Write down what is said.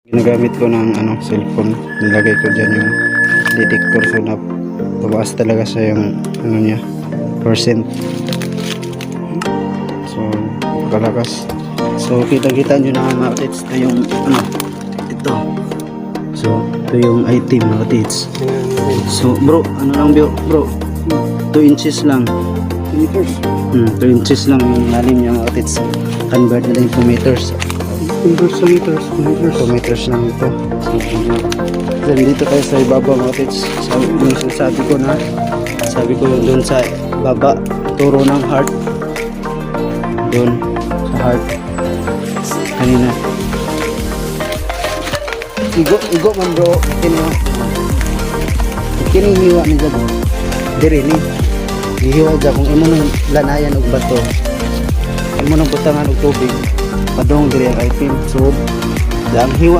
Ginagamit ko ng cellphone, nilagay ko dyan yung detector, so na tumaas talaga sa yung niya percent, so kalakas. So kita nyo na mga kids, ito yung ito, so ito yung item mga kids. So bro, lang bro, 2 inches lang, 2 inches lang yung lalim niya mga kids. Convert na din 2 meters. 2 meters lang ito. So, dito tayo sa ibaba mga kids. Sabi ko doon sa baba, turo ng heart. Doon sa heart. Kanina. Igo man bro. Kining hiwa ni Jabo. Diri ni. Hiwa dyan kung imo nang lanayan og bato. Imo nang butangan og tubig. Padong diri ang item. So, ang hiwa